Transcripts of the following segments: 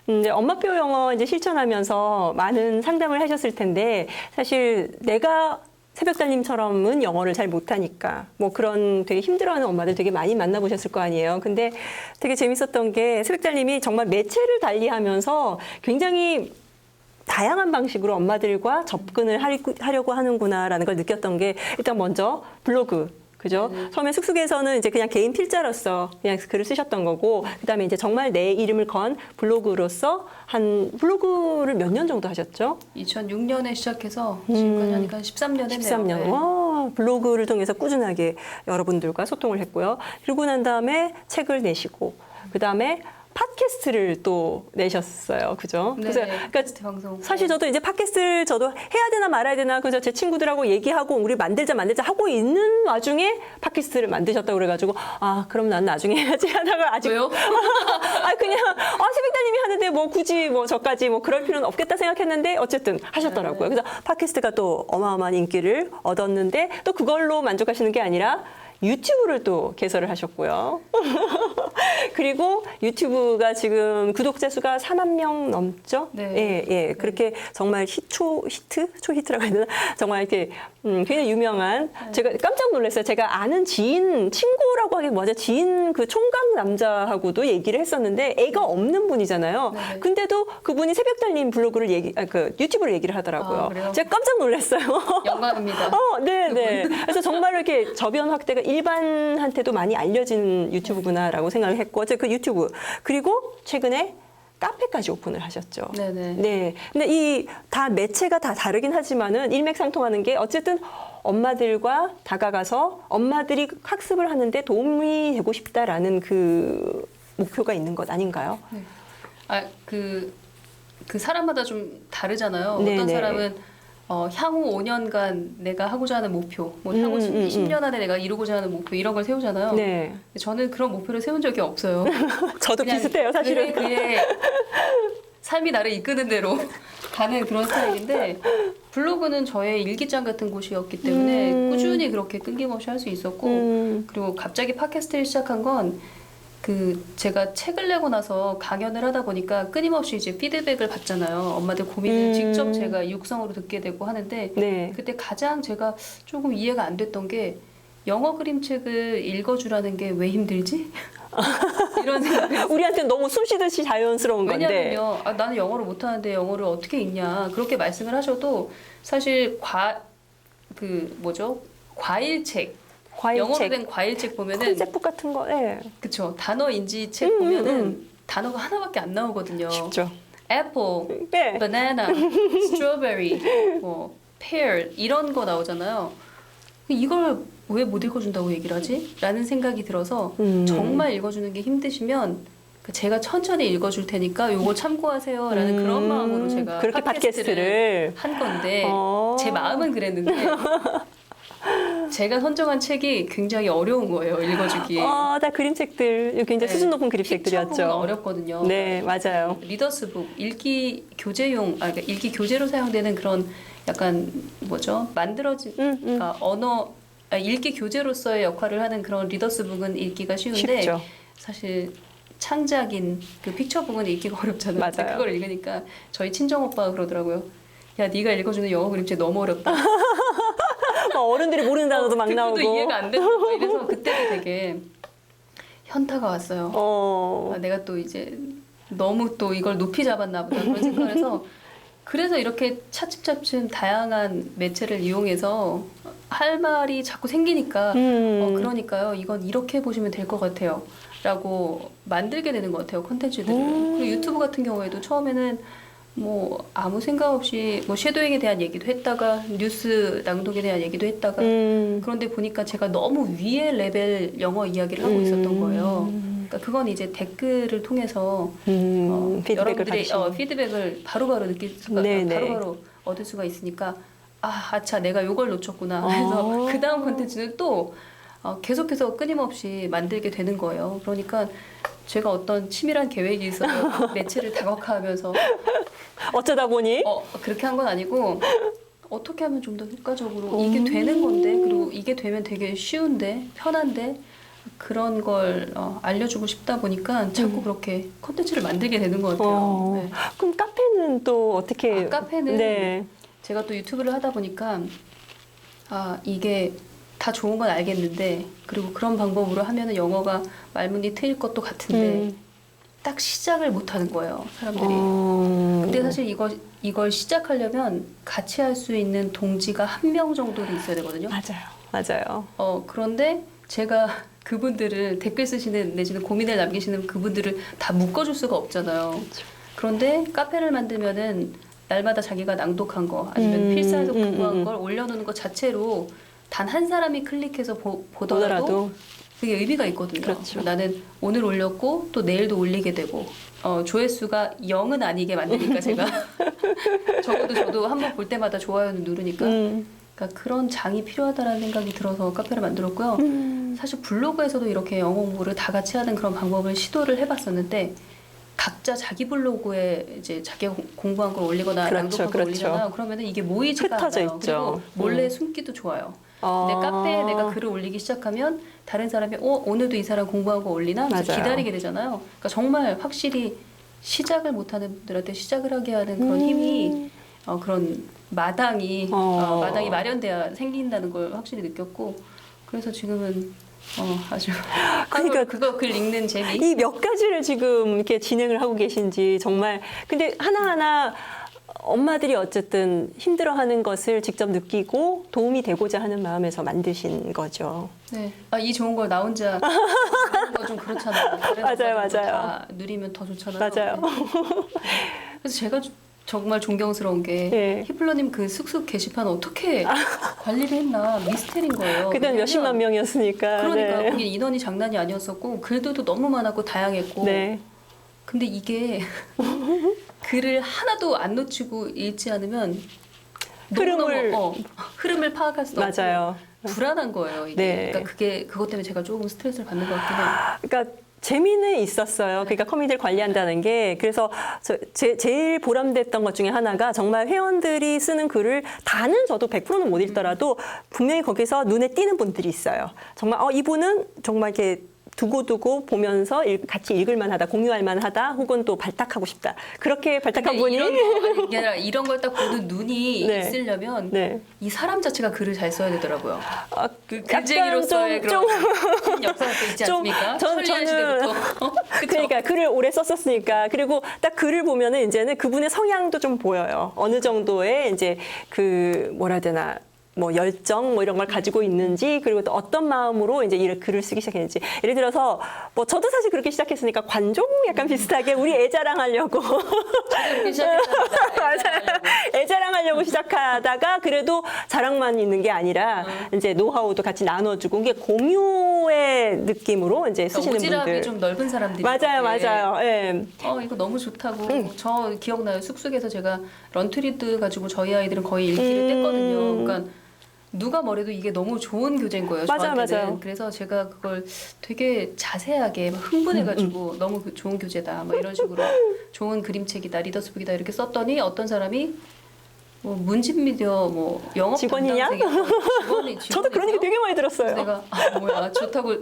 이제 엄마표 영어 이제 실천하면서 많은 상담을 하셨을 텐데 사실 내가 새벽달님처럼은 영어를 잘 못하니까 뭐 그런 되게 힘들어하는 엄마들 되게 많이 만나보셨을 거 아니에요. 근데 되게 재밌었던 게 새벽달님이 정말 매체를 달리하면서 굉장히 다양한 방식으로 엄마들과 접근을 하려고 하는구나라는 걸 느꼈던 게 일단 먼저 블로그. 그죠? 처음에 쑥쑥에서는 이제 그냥 개인 필자로서 그냥 글을 쓰셨던 거고, 그 다음에 이제 정말 내 이름을 건 블로그로서 블로그를 몇 년 정도 하셨죠? 2006년에 시작해서 지금까지 하니까 13년 했네요. 13년. 네. 와, 블로그를 통해서 꾸준하게 여러분들과 소통을 했고요. 그리고 난 다음에 책을 내시고, 그 다음에 팟캐스트를 또 내셨어요. 그죠? 네, 그래서 그러니까 방송. 사실 저도 이제 팟캐스트를 저도 해야 되나 말아야 되나 그죠? 제 친구들하고 얘기하고 우리 만들자 하고 있는 와중에 팟캐스트를 만드셨다고 그래가지고 아 그럼 난 나중에 해야지 하다가 아직 왜요? 아 그냥 새벽달님이 하는데 뭐 굳이 뭐 저까지 뭐 그럴 필요는 없겠다 생각했는데 어쨌든 하셨더라고요. 그래서 팟캐스트가 또 어마어마한 인기를 얻었는데 또 그걸로 만족하시는 게 아니라 유튜브를 또 개설을 하셨고요. 그리고 유튜브가 지금 구독자 수가 4만 명 넘죠? 네. 예. 그렇게 정말 초히트라고 해야 되나? 정말 이렇게 굉장히 유명한 제가 깜짝 놀랐어요. 제가 아는 친구라고 하기 뭐죠? 지인 그 총각 남자하고도 얘기를 했었는데 애가 없는 분이잖아요. 네. 근데도 그분이 새벽달님 블로그를 유튜브를 얘기를 하더라고요. 아, 그래요? 제가 깜짝 놀랐어요. 영광입니다. 네. 그래서 정말 이렇게 저변 확대가 일반한테도 많이 알려진 유튜브구나라고 생각을 했고, 어제 그 유튜브 그리고 최근에 카페까지 오픈을 하셨죠. 네네. 네. 근데 이 다 매체가 다 다르긴 하지만은 일맥상통하는 게 어쨌든 엄마들과 다가가서 엄마들이 학습을 하는데 도움이 되고 싶다라는 그 목표가 있는 것 아닌가요? 네. 그 사람마다 좀 다르잖아요. 네네. 어떤 사람은 향후 5년간 내가 하고자 하는 목표, 뭐 향후 10년 안에 내가 이루고자 하는 목표 이런 걸 세우잖아요. 네. 저는 그런 목표를 세운 적이 없어요. 저도 그냥 비슷해요, 사실은. 그의 삶이 나를 이끄는 대로 가는 그런 스타일인데 블로그는 저의 일기장 같은 곳이었기 때문에 꾸준히 그렇게 끊김없이 할 수 있었고 그리고 갑자기 팟캐스트를 시작한 건 제가 책을 내고 나서 강연을 하다 보니까 끊임없이 이제 피드백을 받잖아요. 엄마들 고민을 직접 제가 육성으로 듣게 되고 하는데 네. 그때 가장 제가 조금 이해가 안 됐던 게 영어 그림책을 읽어주라는 게 왜 힘들지? 이런 생각이 우리한테는 너무 숨쉬듯이 자연스러운 건데. 왜냐면요, 나는 영어를 못하는데 영어를 어떻게 읽냐 그렇게 말씀을 하셔도 사실 과일책 영어로 된 과일책 보면은 컨셉북 같은 거, 네. 그쵸 단어 인지 책 보면은 단어가 하나밖에 안 나오거든요. 쉽죠. apple, 네. banana, strawberry, 뭐 pear 이런 거 나오잖아요. 이걸 왜 못 읽어준다고 얘기를 하지? 라는 생각이 들어서 정말 읽어주는 게 힘드시면 제가 천천히 읽어줄 테니까 요거 참고하세요 라는 그런 마음으로 제가 그렇게 팟캐스트를 한 건데 제 마음은 그랬는데 제가 선정한 책이 굉장히 어려운 거예요, 읽어주기. 다 그림책들, 굉장히 수준 높은 그림책들이었죠. 픽처북은 어렵거든요. 네, 맞아요. 리더스북, 읽기 교재용, 그러니까 읽기 교재로 사용되는 그런 약간 만들어진 그러니까 읽기 교재로서의 역할을 하는 그런 리더스북은 읽기가 쉬운데 쉽죠. 사실 창작인 그 픽처북은 읽기가 어렵잖아요. 맞아요. 근데 그걸 읽으니까 저희 친정 오빠가 그러더라고요. 야, 네가 읽어주는 영어 그림책 너무 어렵다. 어른들이 모르는 단어도 막 듣고도 나오고. 이해가 안 된다. 이래서 그때도 되게 현타가 왔어요. 내가 또 이제 너무 또 이걸 높이 잡았나 보다 그런 생각을 해서 그래서 이렇게 차츰차츰 다양한 매체를 이용해서 할 말이 자꾸 생기니까 그러니까요. 이건 이렇게 보시면 될 것 같아요. 라고 만들게 되는 것 같아요. 콘텐츠들을. 그리고 유튜브 같은 경우에도 처음에는 뭐 아무 생각 없이 뭐 쉐도잉에 대한 얘기도 했다가 뉴스 낭독에 대한 얘기도 했다가 그런데 보니까 제가 너무 위의 레벨 영어 이야기를 하고 있었던 거예요. 그러니까 그건 이제 댓글을 통해서 여러분들의 피드백을 바로바로 느낄 수가 바로바로 얻을 수가 있으니까 아차 내가 요걸 놓쳤구나. 그래서 그 다음 콘텐츠는 또 계속해서 끊임없이 만들게 되는 거예요. 그러니까 제가 어떤 치밀한 계획이 있어서 매체를 다각화하면서 어쩌다 보니 그렇게 한 건 아니고 어떻게 하면 좀 더 효과적으로 이게 되는 건데 그리고 이게 되면 되게 쉬운데 편한데 그런 걸 알려주고 싶다 보니까 자꾸 그렇게 콘텐츠를 만들게 되는 것 같아요. 네. 그럼 카페는 또 어떻게? 카페는 네. 제가 또 유튜브를 하다 보니까 이게 다 좋은 건 알겠는데 그리고 그런 방법으로 하면은 영어가 말문이 트일 것도 같은데 딱 시작을 못 하는 거예요, 사람들이. 근데 사실 이걸 시작하려면 같이 할 수 있는 동지가 한 명 정도는 있어야 되거든요. 맞아요. 그런데 제가 그분들을 댓글 쓰시는 내지는 고민을 남기시는 그분들을 다 묶어줄 수가 없잖아요. 그렇죠. 그런데 카페를 만들면은 날마다 자기가 낭독한 거 아니면 필사에서 공부한 걸 올려놓는 것 자체로 단 한 사람이 클릭해서 보더라도 그게 의미가 있거든요. 그렇죠. 나는 오늘 올렸고 또 내일도 올리게 되고 조회수가 0은 아니게 만드니까 제가 적어도 저도 한번 볼 때마다 좋아요는 누르니까 그러니까 그런 장이 필요하다라는 생각이 들어서 카페를 만들었고요. 사실 블로그에서도 이렇게 영어 공부를 다 같이 하는 그런 방법을 시도를 해봤었는데 각자 자기 블로그에 이제 자기가 공부한 걸 올리거나 낭독한 걸 올리잖아요. 그러면은 이게 모이지가 않아요. 그리고 몰래 숨기도 좋아요. 근데 카페에 내가 글을 올리기 시작하면 다른 사람이 오늘도 이 사람 공부한 거 올리나? 그래서 기다리게 되잖아요. 그러니까 정말 확실히 시작을 못하는 분들한테 시작을 하게 하는 그런 힘이 그런 마당이 마련돼야 생긴다는 걸 확실히 느꼈고 그래서 지금은 아주 그러니까 그거 글 읽는 재미 이 몇 가지를 지금 이렇게 진행을 하고 계신지 정말 근데 하나하나 엄마들이 어쨌든 힘들어하는 것을 직접 느끼고 도움이 되고자 하는 마음에서 만드신 거죠. 네. 이 좋은 걸 나 혼자 누리는 거 좀 그렇잖아요. 맞아요. 다 누리면 더 좋잖아요. 맞아요. 그래서 제가 정말 존경스러운 게 히플러님 그 쑥쑥 게시판 어떻게 관리를 했나 미스테리인 거예요. 그때는 몇십만 명이었으니까. 그러니까 그게 인원이 장난이 아니었었고 글들도 너무 많았고 다양했고. 네. 근데 이게 글을 하나도 안 놓치고 읽지 않으면 흐름을 파악할 수 없고 불안한 거예요. 이게. 그러니까 그것 때문에 제가 조금 스트레스를 받는 것 같긴 해요. 그러니까 재미는 있었어요. 그러니까 커뮤니티를 관리한다는 게 그래서 제일 보람됐던 것 중에 하나가 정말 회원들이 쓰는 글을 다는 저도 100%는 못 읽더라도 분명히 거기서 눈에 띄는 분들이 있어요. 정말 이분은 정말 이렇게 두고두고 보면서 같이 읽을 만하다, 공유할 만하다, 혹은 또 발탁하고 싶다. 그렇게 발탁한 분이 이런 걸 딱 보는 눈이 있으려면 이 사람 자체가 글을 잘 써야 되더라고요. 그 글쟁이로서의 그런 역사가 또 있지 않습니까? 천리안 시대부터. 그러니까 글을 오래 썼었으니까 그리고 딱 글을 보면은 이제는 그분의 성향도 좀 보여요. 어느 정도의 이제 그 뭐라 해야 되나. 뭐 열정 뭐 이런 걸 가지고 있는지 그리고 또 어떤 마음으로 이제 이 글을 쓰기 시작했는지 예를 들어서 뭐 저도 사실 그렇게 시작했으니까 관종 약간 비슷하게 우리 애 자랑하려고 맞아요 애 자랑하려고 시작하다가 그래도 자랑만 있는 게 아니라 이제 노하우도 같이 나눠주고 이게 공유의 느낌으로 이제 쓰시는 분들 좀 넓은 사람들이 맞아요 예. 이거 너무 좋다고 저 기억나요 쑥쑥에서 제가 런트리드 가지고 저희 아이들은 거의 읽기를 뗐거든요. 그러니까 누가 뭐래도 이게 너무 좋은 교재인 거예요. 저한테는. 맞아요. 그래서 제가 그걸 되게 자세하게 막 흥분해가지고 너무 좋은 교재다. 막 이런 식으로 좋은 그림책이다, 리더스북이다 이렇게 썼더니 어떤 사람이 뭐 문진미디어 뭐 영업 직원이냐? 직원이 저도 그런 얘기 되게 많이 들었어요. 내가 뭐야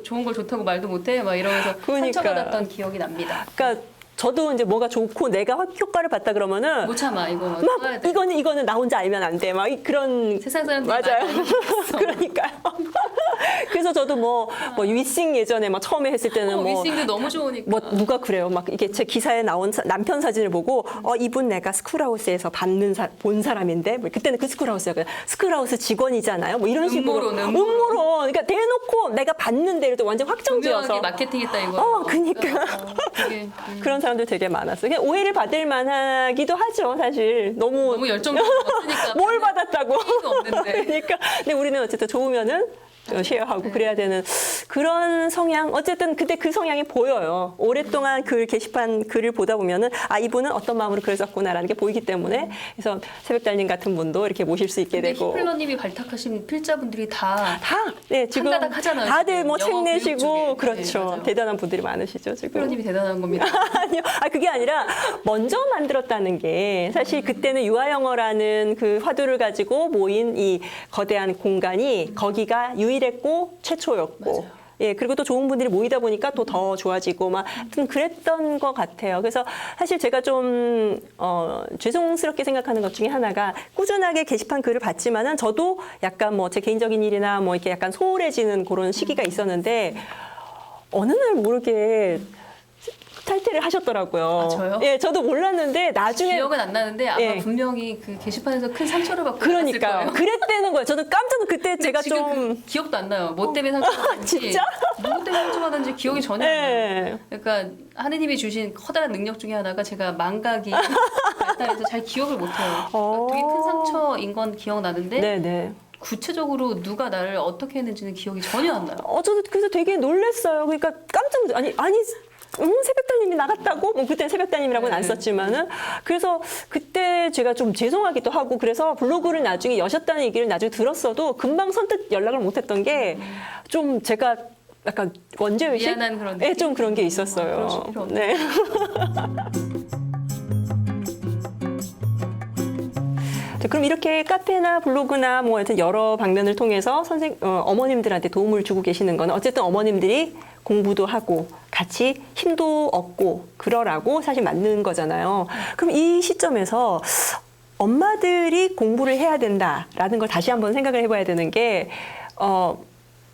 좋은 걸 좋다고 말도 못해 막 이러면서 상처받았던 기억이 납니다. 그러니까 저도 이제 뭐가 좋고 내가 효과를 봤다 그러면은 못 참아 이거 막 이거는 나 혼자 알면 안 돼 막 그런 세상 사람들이 맞아요. 그러니까요. 그래서 저도 뭐 위싱 예전에 막 처음에 했을 때는 뭐 위싱도 너무 좋으니까 뭐 누가 그래요. 막 이게 제 기사에 나온 남편 사진을 보고 이분 내가 스쿨하우스에서 본 사람인데 뭐 그때는 그 스쿨하우스였거든요. 스쿨하우스 직원이잖아요. 뭐 이런 식으로 음모론. 그러니까 대놓고 내가 봤는데 또 완전 확정지어서 마케팅했다 이거. 그러니까 그런 사람들 되게 많았어요. 그냥 오해를 받을 만하기도 하죠, 사실. 너무 열정적으로 봤으니까. 뭘 받았다고. 없는데. 그러니까. 근데 우리는 어쨌든 좋으면은 쉐어하고 그래야 되는 그런 성향. 어쨌든 그때 그 성향이 보여요. 오랫동안 게시판 글을 보다 보면은 이분은 어떤 마음으로 글을 썼구나라는 게 보이기 때문에 그래서 새벽달님 같은 분도 이렇게 모실 수 있게 되고. 히플러님이 발탁하신 필자분들이 다 지금 한가닥 하잖아요. 다들 뭐 책 내시고 그렇죠. 네, 대단한 분들이 많으시죠 지금. 히플러님이 대단한 겁니다. 아니요, 그게 아니라 먼저 만들었다는 게 사실 그때는 유아영어라는 그 화두를 가지고 모인 이 거대한 공간이 거기가 유일했고 최초였고. 맞아요. 예, 그리고 또 좋은 분들이 모이다 보니까 또 더 좋아지고 막 좀 그랬던 것 같아요. 그래서 사실 제가 좀 죄송스럽게 생각하는 것 중에 하나가 꾸준하게 게시판 글을 봤지만은 저도 약간 뭐 제 개인적인 일이나 뭐 이렇게 약간 소홀해지는 그런 시기가 있었는데 어느 날 모르게 탈퇴를 하셨더라고요. 아, 저요? 예, 저도 몰랐는데 나중에 기억은 안 나는데 아마 예. 분명히 그 게시판에서 큰 상처를 받고 그러니까요. 나왔을 거예요. 그랬다는 거예요. 저도 깜짝 놀 그때 제가 지금 좀 그 기억도 안 나요. 뭐 때문에 상처받았는지 진짜? 누구 때문에 상처받았는지 기억이 전혀 안 나요. 예. 그러니까 하느님이 주신 커다란 능력 중에 하나가 제가 망각이 발달해서 잘 기억을 못해요. 그러니까 되게 큰 상처인 건 기억나는데 네네. 구체적으로 누가 나를 어떻게 했는지는 기억이 전혀 안 나요. 저도 그래서 되게 놀랐어요. 그러니까 깜짝 놀 아니 새벽달님이 나갔다고? 뭐 그때 새벽달님이라고는 안 네. 썼지만은 그래서 그때 제가 좀 죄송하기도 하고 그래서 블로그를 나중에 여셨다는 얘기를 나중에 들었어도 금방 선뜻 연락을 못했던 게 좀 제가 약간 원죄의식? 미안한 그런 네, 느낌? 좀 그런 게 있었어요. 그러실 필요 없네. 네. 자, 그럼 이렇게 카페나 블로그나 뭐 하여튼 여러 방면을 통해서 어머님들한테 도움을 주고 계시는 거는 어쨌든 어머님들이 공부도 하고 같이 힘도 얻고 그러라고 사실 맞는 거잖아요. 그럼 이 시점에서 엄마들이 공부를 해야 된다라는 걸 다시 한번 생각을 해봐야 되는 게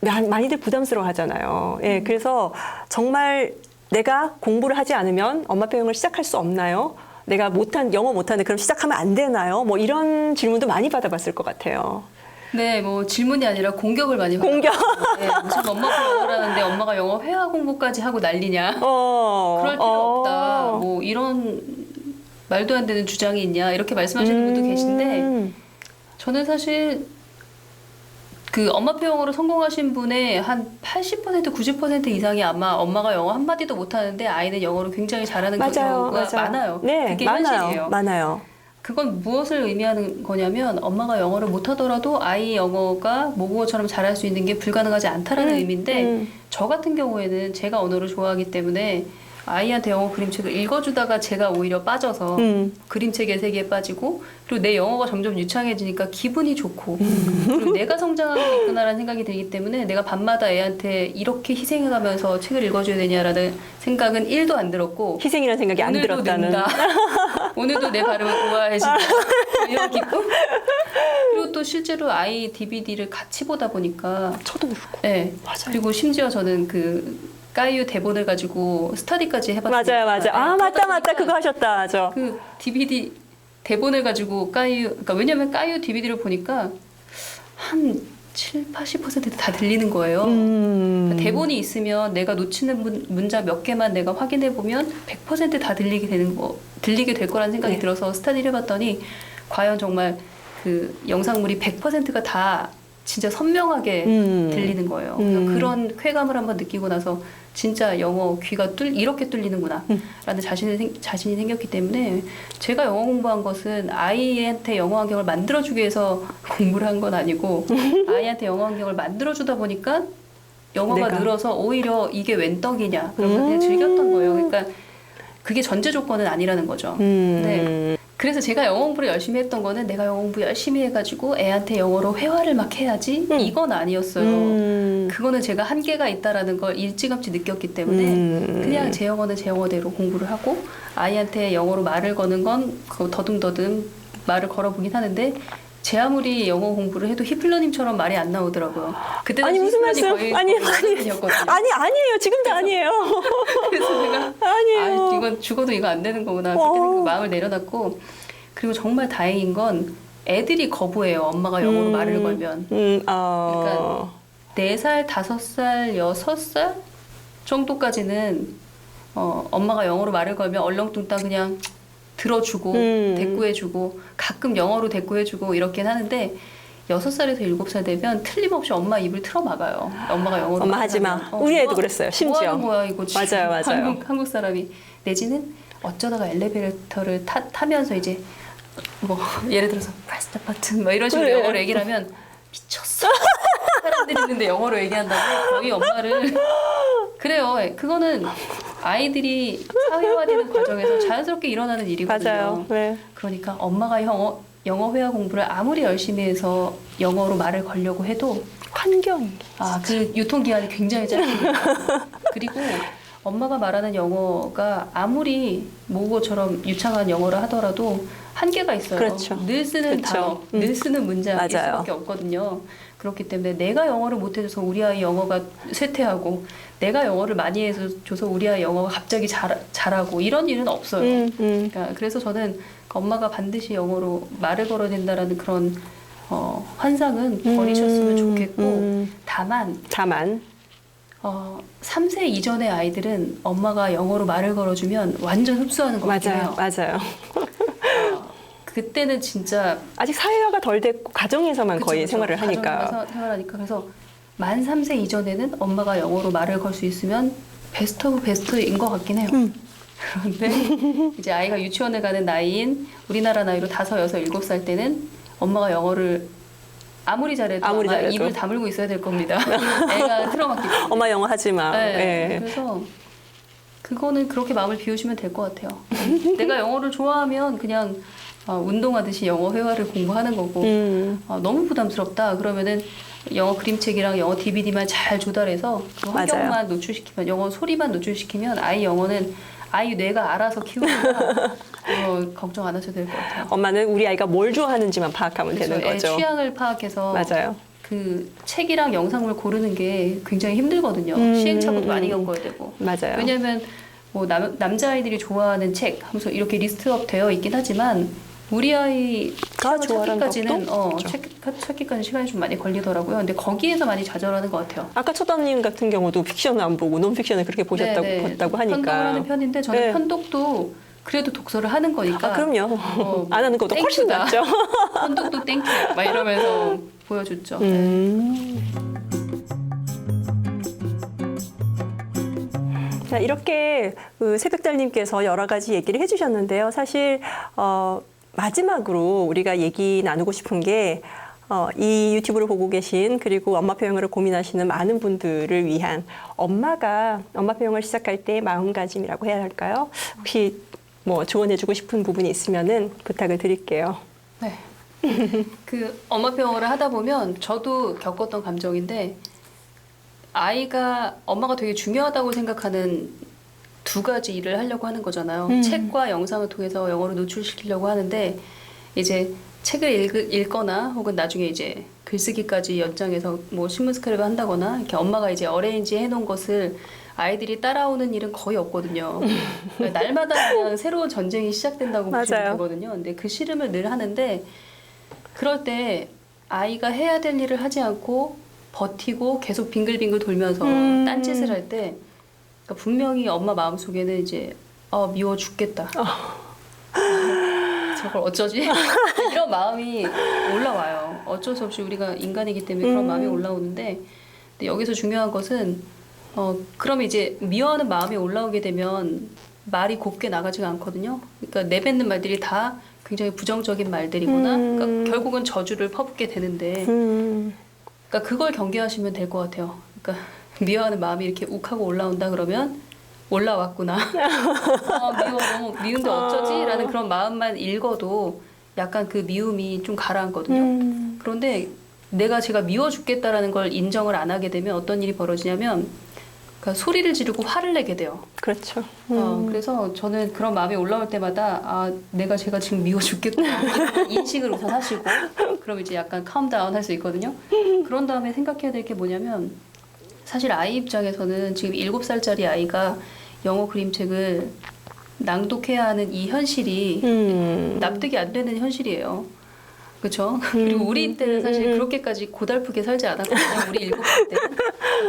많이들 부담스러워 하잖아요. 예, 그래서 정말 내가 공부를 하지 않으면 엄마 배영을 시작할 수 없나요? 내가 영어 못하는데 그럼 시작하면 안 되나요? 뭐 이런 질문도 많이 받아봤을 것 같아요. 네, 뭐 질문이 아니라 공격을 많이 받아요. 공격. 네, 무슨 엄마가 영어를 하는데 엄마가 영어 회화 공부까지 하고 난리냐? 그럴 필요 없다. 뭐 이런 말도 안 되는 주장이 있냐? 이렇게 말씀하시는 분도 계신데 저는 사실 그 엄마표 영어로 성공하신 분의 한 80%, 90% 이상이 아마 엄마가 영어 한마디도 못하는데 아이는 영어를 굉장히 잘하는 경우가 많아요. 네, 그게 많아요. 현실이에요. 많아요. 그건 무엇을 의미하는 거냐면 엄마가 영어를 못하더라도 아이 영어가 모국어처럼 잘할 수 있는 게 불가능하지 않다라는 의미인데 저 같은 경우에는 제가 언어를 좋아하기 때문에 아이한테 영어 그림책을 읽어주다가 제가 오히려 빠져서 그림책의 세계에 빠지고 그리고 내 영어가 점점 유창해지니까 기분이 좋고 그리고 내가 성장하고 있구나라는 생각이 들기 때문에 내가 밤마다 애한테 이렇게 희생해가면서 책을 읽어줘야 되냐라는 생각은 1도 안 들었고 희생이라는 생각이 안 오늘도 들었다는. 는다. 오늘도 내 발음을 우아해진다. 이런 기쁨? 그리고 또 실제로 아이 DVD를 같이 보다 보니까 저도 그렇고. 네. 맞아요. 그리고 심지어 저는 그 까이유 대본을 가지고 스터디까지 해봤어요. 맞아요. 맞다. 그거 하셨다. 맞아. 그 DVD 대본을 가지고 그러니까 왜냐면 까이유 DVD를 보니까 한 80%다 들리는 거예요. 그러니까 대본이 있으면 내가 놓치는 문자 몇 개만 내가 확인해 보면 100%다 들리게 될 거라는 생각이 들어서 스터디를 해봤더니 과연 정말 그 영상물이 100%가 다 진짜 선명하게 들리는 거예요. 그래서 그런 쾌감을 한번 느끼고 나서 진짜 영어 귀가 이렇게 뚫리는구나 라는 자신이 생겼기 때문에 제가 영어 공부한 것은 아이한테 영어 환경을 만들어주기 위해서 공부를 한 건 아니고 아이한테 영어 환경을 만들어주다 보니까 영어가 늘어서 오히려 이게 웬 떡이냐 그러면서 그냥 즐겼던 거예요. 그러니까 그게 전제 조건은 아니라는 거죠. 네. 그래서 제가 영어 공부를 열심히 했던 거는 내가 영어 공부 열심히 해가지고 애한테 영어로 회화를 막 해야지 이건 아니었어요. 그거는 제가 한계가 있다라는 걸 일찌감치 느꼈기 때문에 그냥 제 영어는 제 영어대로 공부를 하고 아이한테 영어로 말을 거는 건 더듬더듬 말을 걸어보긴 하는데 제 아무리 영어 공부를 해도 히플러님처럼 말이 안 나오더라고요. 그때 아니 무슨 말씀? 아니에요. 지금도 아니에요. 그래서 내가 아니에요. 이건 죽어도 이거 안 되는 거구나 그렇게 생각 마음을 내려놨고 그리고 정말 다행인 건 애들이 거부해요. 엄마가 영어로 말을 걸면. 그러니까 4살, 5살, 6살 정도까지는 엄마가 영어로 말을 걸면 얼렁뚱땅 그냥 들어주고 대꾸해주고 가끔 영어로 대꾸해주고 이렇긴 하는데 6살에서 7살 되면 틀림없이 엄마 입을 틀어막아요. 엄마가 영어로 엄마 하지 마. 우리 애도 그랬어요. 심지어. 뭐 하는 거야 이거 지금. 맞아요. 한국 사람이 내지는 어쩌다가 엘리베이터를 타면서 이제 뭐 예를 들어서 press the button 뭐 이런 식으로 영어로 얘기를 하면 미쳤어. 사람들이 있는데 영어로 얘기한다고 거의 엄마를 그래요. 그거는 아이들이 사회화되는 과정에서 자연스럽게 일어나는 일이거든요. 맞아요. 네. 그러니까 엄마가 영어 회화 공부를 아무리 열심히 해서 영어로 말을 걸려고 해도 환경이. 그 유통기한이 굉장히 짧습니다. 그리고 엄마가 말하는 영어가 아무리 모국어처럼 유창한 영어를 하더라도 한계가 있어요. 그렇죠. 늘 쓰는 그렇죠. 단어, 늘 쓰는 문장일 맞아요. 수밖에 없거든요. 그렇기 때문에 내가 영어를 못해줘서 우리 아이 영어가 쇠퇴하고 내가 영어를 많이 해줘서 우리 아이 영어가 갑자기 잘하고 이런 일은 없어요. 그러니까 그래서 저는 엄마가 반드시 영어로 말을 걸어야 된다라는 그런 환상은 버리셨으면 좋겠고 다만 3세 이전의 아이들은 엄마가 영어로 말을 걸어주면 완전 흡수하는 것 같아요. 맞아요. 그때는 진짜 아직 사회화가 덜 됐고 가정에서만 거의 생활을 하니까. 생활하니까 그래서 만 3세 이전에는 엄마가 영어로 말을 걸 수 있으면 베스트 오브 베스트인 것 같긴 해요. 그런데 이제 아이가 유치원에 가는 나이인 우리나라 나이로 5, 6, 7살 때는 엄마가 영어를 아무리 잘해도 입을 다물고 있어야 될 겁니다. 애가 틀어막기 때문에. 엄마 영어 하지 마. 네. 그래서 그거는 그렇게 마음을 비우시면 될 것 같아요. 내가 영어를 좋아하면 그냥 운동하듯이 영어 회화를 공부하는 거고 너무 부담스럽다 그러면은 영어 그림책이랑 영어 DVD만 잘 조달해서 그 환경만 노출시키면 영어 소리만 노출시키면 아이 영어는 아이 뇌가 알아서 키우니까 걱정 안 하셔도 될 것 같아요. 엄마는 우리 아이가 뭘 좋아하는지만 파악하면 그렇죠. 되는 거죠. 애 취향을 파악해서 맞아요. 그 책이랑 영상을 고르는 게 굉장히 힘들거든요. 시행착오도 많이 겪어야 되고. 맞아요. 왜냐하면 뭐 남자아이들이 좋아하는 책 하면서 이렇게 리스트업 되어 있긴 하지만 우리 아이가 찾기까지는 찾기까지 시간이 좀 많이 걸리더라고요. 근데 거기에서 많이 좌절하는 것 같아요. 아까 초담님 같은 경우도 픽션을 안 보고 논픽션을 그렇게 보셨다고 하니까. 편독을 하는 편인데 저는 편독도 그래도 독서를 하는 거니까. 그럼요. 안 하는 것도 훨씬 낫죠. 편독도 땡큐 막 이러면서 보여줬죠. 자, 이렇게 새벽달님께서 여러 가지 얘기를 해주셨는데요. 사실 마지막으로 우리가 얘기 나누고 싶은 게 이 유튜브를 보고 계신 그리고 엄마표 영어를 고민하시는 많은 분들을 위한 엄마 표영을 시작할 때 마음가짐이라고 해야 할까요? 혹시 뭐 조언해주고 싶은 부분이 있으면은 부탁을 드릴게요. 네. 그 엄마표 영어를 하다 보면 저도 겪었던 감정인데 엄마가 되게 중요하다고 생각하는 2가지 일을 하려고 하는 거잖아요. 책과 영상을 통해서 영어를 노출시키려고 하는데 이제 책을 읽거나 혹은 나중에 이제 글쓰기까지 연장해서 뭐 신문 스크랩을 한다거나 이렇게 엄마가 이제 어레인지 해놓은 것을 아이들이 따라오는 일은 거의 없거든요. 그러니까 날마다 그냥 새로운 전쟁이 시작된다고 보시면 되거든요. 근데 그 씨름을 늘 하는데 그럴 때 아이가 해야 될 일을 하지 않고 버티고 계속 빙글빙글 돌면서 딴짓을 할 때 그러니까 분명히 엄마 마음속에는 이제 미워 죽겠다. 저걸 어쩌지? 이런 마음이 올라와요. 어쩔 수 없이 우리가 인간이기 때문에 그런 마음이 올라오는데 근데 여기서 중요한 것은 그럼 이제 미워하는 마음이 올라오게 되면 말이 곱게 나가지가 않거든요. 그러니까 내뱉는 말들이 다 굉장히 부정적인 말들이거나 그러니까 결국은 저주를 퍼붓게 되는데 그러니까 그걸 경계하시면 될 것 같아요. 그러니까 미워하는 마음이 이렇게 욱하고 올라온다 그러면 올라왔구나. 미워 너무 미운데 어쩌지? 라는 그런 마음만 읽어도 약간 그 미움이 좀 가라앉거든요. 그런데 제가 미워 죽겠다라는 걸 인정을 안 하게 되면 어떤 일이 벌어지냐면 그러니까 소리를 지르고 화를 내게 돼요. 그렇죠. 그래서 저는 그런 마음이 올라올 때마다 제가 지금 미워 죽겠구나 인식을 우선 하시고 그럼 이제 약간 캄다운 할 수 있거든요. 그런 다음에 생각해야 될 게 뭐냐면 사실 아이 입장에서는 지금 7살짜리 아이가 영어 그림책을 낭독해야 하는 이 현실이 납득이 안 되는 현실이에요. 그렇죠? 그리고 우리 때는 사실 그렇게까지 고달프게 살지 않았거든요. 우리 7살 때는.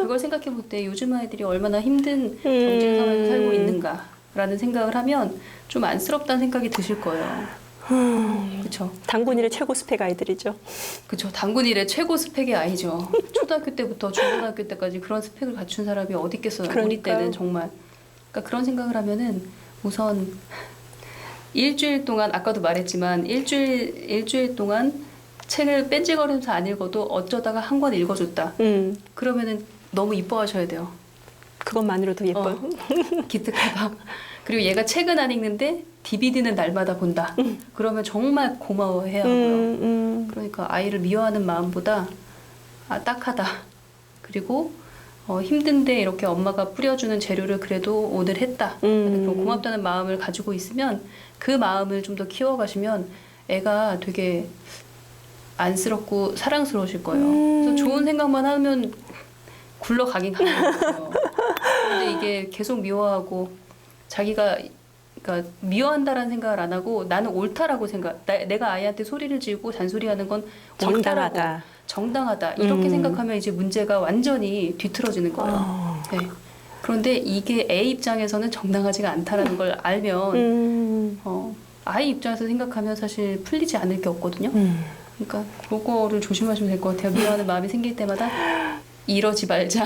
그걸 생각해 볼 때 요즘 아이들이 얼마나 힘든 경쟁 사회에서 살고 있는가라는 생각을 하면 좀 안쓰럽다는 생각이 드실 거예요. 그렇죠? 당군일의 최고 스펙 아이들이죠. 그렇죠. 당군일의 최고 스펙의 아이죠. 초등학교 때부터 중고등학교 때까지 그런 스펙을 갖춘 사람이 어디 있겠어요. 우리 때는 정말. 그러니까 그런 생각을 하면은 우선 일주일 동안 아까도 말했지만 일주일 동안 책을 뺀질거리면서 안 읽어도 어쩌다가 한 권 읽어줬다. 그러면은 너무 이뻐하셔야 돼요. 그것만으로도 예뻐요. 기특하다. 그리고 얘가 책은 안 읽는데 DVD는 날마다 본다. 그러면 정말 고마워해야 하고요. 그러니까 아이를 미워하는 마음보다 딱하다. 그리고 힘든데 이렇게 엄마가 뿌려주는 재료를 그래도 오늘 했다. 그런 고맙다는 마음을 가지고 있으면 그 마음을 좀 더 키워가시면 애가 되게 안쓰럽고 사랑스러우실 거예요. 그래서 좋은 생각만 하면 굴러가긴 가는 거예요. 근데 이게 계속 미워하고 자기가 그러니까 미워한다라는 생각을 안 하고 나는 옳다라고 내가 아이한테 소리를 지르고 잔소리하는 건 옳다라고 정당하다 이렇게 생각하면 이제 문제가 완전히 뒤틀어지는 거예요. 네. 그런데 이게 애 입장에서는 정당하지가 않다라는 걸 알면 아이 입장에서 생각하면 사실 풀리지 않을 게 없거든요. 그러니까 그거를 조심하시면 될 것 같아요. 미워하는 마음이 생길 때마다 이러지 말자.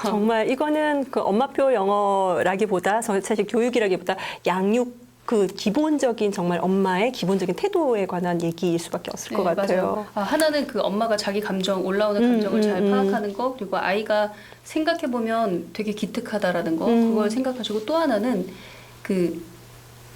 정말 이거는 그 엄마표 영어라기보다 사실 교육이라기보다 양육 그 기본적인 정말 엄마의 기본적인 태도에 관한 얘기일 수밖에 없을 것 같아요. 맞아요. 하나는 그 엄마가 자기 감정 올라오는 감정을 잘 파악하는 거, 그리고 아이가 생각해 보면 되게 기특하다라는 거, 그걸 생각하시고 또 하나는 그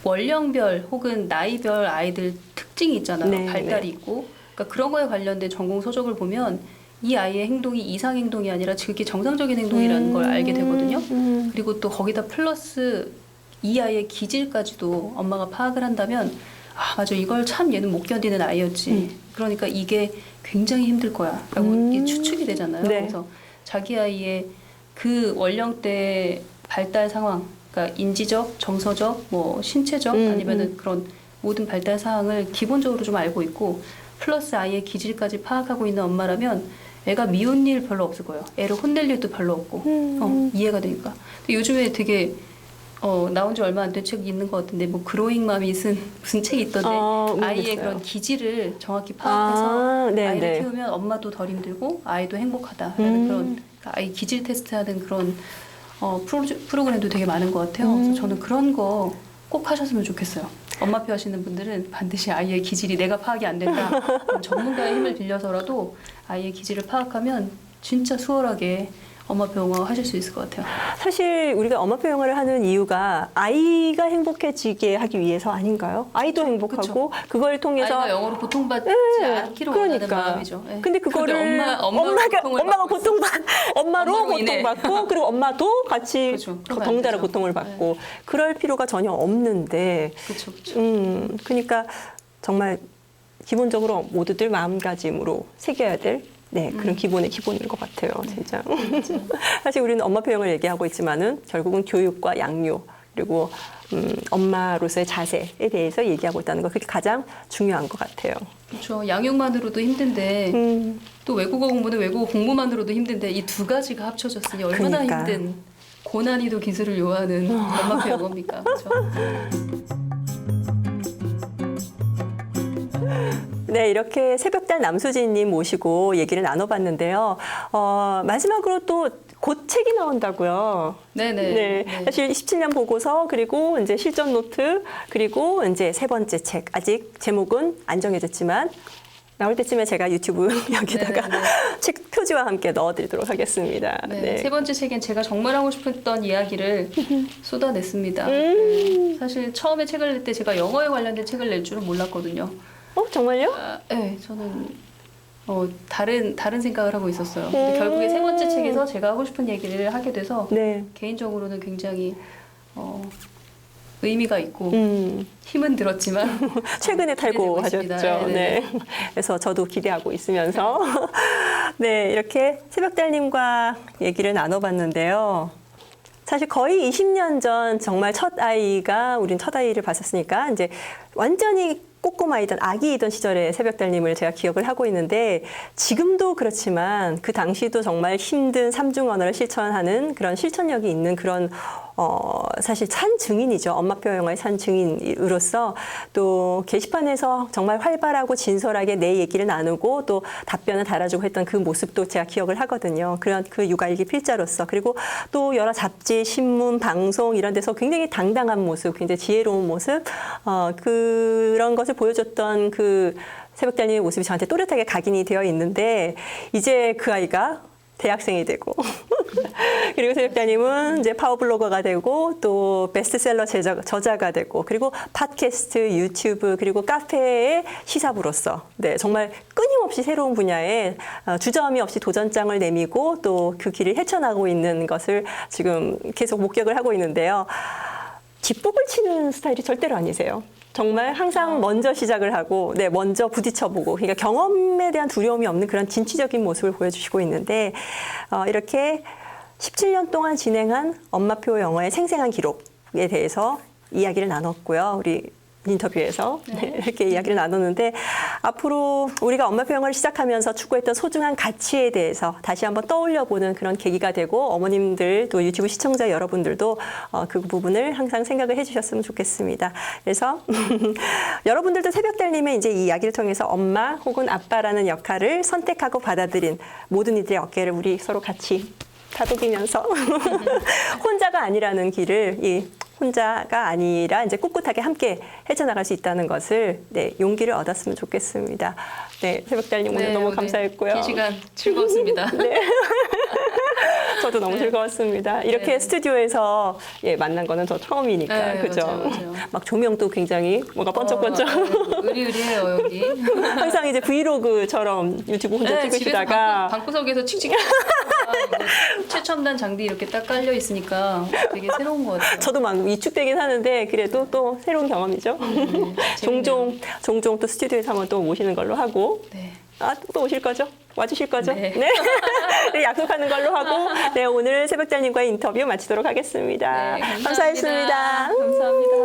원령별 혹은 나이별 아이들 특징이 있잖아요. 네, 발달이 있고, 그러니까 그런 거에 관련된 전공 서적을 보면 이 아이의 행동이 이상 행동이 아니라 그게 정상적인 행동이라는 걸 알게 되거든요. 그리고 또 거기다 플러스 이 아이의 기질까지도 엄마가 파악을 한다면 맞아 이걸 참 얘는 못 견디는 아이였지. 그러니까 이게 굉장히 힘들 거야 라고 이게 추측이 되잖아요. 네. 그래서 자기 아이의 그 원령대 발달 상황, 그러니까 인지적, 정서적, 뭐 신체적 아니면은 그런 모든 발달 사항을 기본적으로 좀 알고 있고 플러스 아이의 기질까지 파악하고 있는 엄마라면 애가 미운 일 별로 없을 거예요. 애를 혼낼 일도 별로 없고 이해가 되니까. 근데 요즘에 되게 나온 지 얼마 안 된 책이 있는 것 같은데 뭐 그로잉 맘이 쓴 무슨 책이 있던데 아이의 그런 기질을 정확히 파악해서 아이를 키우면 엄마도 덜 힘들고 아이도 행복하다라는 그런 아이 기질 테스트하는 그런 프로그램도 되게 많은 것 같아요. 그래서 저는 그런 거 꼭 하셨으면 좋겠어요. 엄마표 하시는 분들은 반드시 아이의 기질이 내가 파악이 안 된다. 그럼 전문가의 힘을 빌려서라도 아이의 기질을 파악하면 진짜 수월하게 엄마표 영어 하실 수 있을 것 같아요. 사실 우리가 엄마표 영어를 하는 이유가 아이가 행복해지게 하기 위해서 아닌가요? 아이도 행복하고 그쵸. 그걸 통해서 아이가 영어로 고통받지 않기로 원하는 마음이죠. 근데 그거를 엄마가 엄마로 고통받고 그리고 엄마도 같이 덩달아 고통을 받고 그럴 필요가 전혀 없는데 그러니까 정말 기본적으로 모두들 마음가짐으로 새겨야 될 그런 기본인 것 같아요, 진짜. 사실 우리는 엄마표 영어를 얘기하고 있지만은 결국은 교육과 양육 그리고 엄마로서의 자세에 대해서 얘기하고 있다는 거 그게 가장 중요한 것 같아요. 그렇죠. 양육만으로도 힘든데 또 외국어 공부는 외국어 공부만으로도 힘든데 이 두 가지가 합쳐졌으니 얼마나 힘든 고난이도 기술을 요하는 엄마표 영어입니까? 그렇죠? 네, 이렇게 새벽달 남수진님 모시고 얘기를 나눠봤는데요. 마지막으로 또 곧 책이 나온다고요. 네네. 사실 17년 보고서 그리고 이제 실전 노트 그리고 이제 세 번째 책 아직 제목은 안 정해졌지만 나올 때쯤에 제가 유튜브 여기다가 책 표지와 함께 넣어드리도록 하겠습니다. 세 번째 책엔 제가 정말 하고 싶었던 이야기를 쏟아냈습니다. 사실 처음에 책을 낼 때 제가 영어에 관련된 책을 낼 줄은 몰랐거든요. 정말요? 네, 저는 다른 생각을 하고 있었어요. 근데 결국에 세 번째 책에서 제가 하고 싶은 얘기를 하게 돼서 개인적으로는 굉장히 의미가 있고 힘은 들었지만 최근에 탈고하셨죠. 네. 그래서 저도 기대하고 있으면서 이렇게 새벽달님과 얘기를 나눠봤는데요. 사실 거의 20년 전 정말 우린 첫 아이를 봤었으니까 이제 완전히 꼬꼬마이던 아기이던 시절의 새벽달님을 제가 기억을 하고 있는데 지금도 그렇지만 그 당시도 정말 힘든 삼중 언어를 실천하는 그런 실천력이 있는 그런 사실 산 증인이죠. 엄마표 영어의 산 증인으로서 또 게시판에서 정말 활발하고 진솔하게 내 얘기를 나누고 또 답변을 달아주고 했던 그 모습도 제가 기억을 하거든요. 그런 그 육아일기 필자로서 그리고 또 여러 잡지, 신문, 방송 이런 데서 굉장히 당당한 모습, 굉장히 지혜로운 모습 그런 것을 보여줬던 그 새벽달님의 모습이 저한테 또렷하게 각인이 되어 있는데 이제 그 아이가 대학생이 되고 그리고 새벽달님은 이제 파워블로거가 되고 또 베스트셀러 저자가 되고 그리고 팟캐스트, 유튜브 그리고 카페의 시사부로서 네, 정말 끊임없이 새로운 분야에 주저함이 없이 도전장을 내미고 또 그 길을 헤쳐나가고 있는 것을 지금 계속 목격을 하고 있는데요. 뒷북을 치는 스타일이 절대로 아니세요. 정말 항상 먼저 시작을 하고, 네, 먼저 부딪혀보고, 그러니까 경험에 대한 두려움이 없는 그런 진취적인 모습을 보여주시고 있는데, 이렇게 17년 동안 진행한 엄마표 영어의 생생한 기록에 대해서 이야기를 나눴고요. 우리 인터뷰에서 네, 이렇게 이야기를 나눴는데 앞으로 우리가 엄마표 영어를 시작하면서 추구했던 소중한 가치에 대해서 다시 한번 떠올려보는 그런 계기가 되고 어머님들 또 유튜브 시청자 여러분들도 그 부분을 항상 생각을 해주셨으면 좋겠습니다. 그래서 여러분들도 새벽달님의 이제 이 이야기를 통해서 엄마 혹은 아빠라는 역할을 선택하고 받아들인 모든 이들의 어깨를 우리 서로 같이 다독이면서 혼자가 아니라는 길을 혼자가 아니라 이제 꿋꿋하게 함께 헤쳐나갈 수 있다는 것을 네, 용기를 얻었으면 좋겠습니다. 네, 새벽달님 오늘 너무 감사했고요. 긴 시간 즐거웠습니다. 네. 저도 너무 즐거웠습니다. 이렇게 스튜디오에서 예, 만난 거는 저 처음이니까 네, 그죠? 맞아요. 막 조명도 굉장히 뭔가 번쩍번쩍. 의리의리해요 여기. 항상 이제 브이로그처럼 유튜브 혼자 찍으시다가 집에서 방구석에서 칙칙. 최첨단 장비 이렇게 딱 깔려 있으니까 되게 새로운 것 같아요. 저도 막 위축되긴 하는데 그래도 또 새로운 경험이죠. 종종 또 스튜디오에서 한번 또 모시는 걸로 하고. 네. 또 오실 거죠? 와주실 거죠? 네. 네. 네, 약속하는 걸로 하고, 네, 오늘 새벽달님과의 인터뷰 마치도록 하겠습니다. 네, 감사합니다. 감사했습니다. 감사합니다.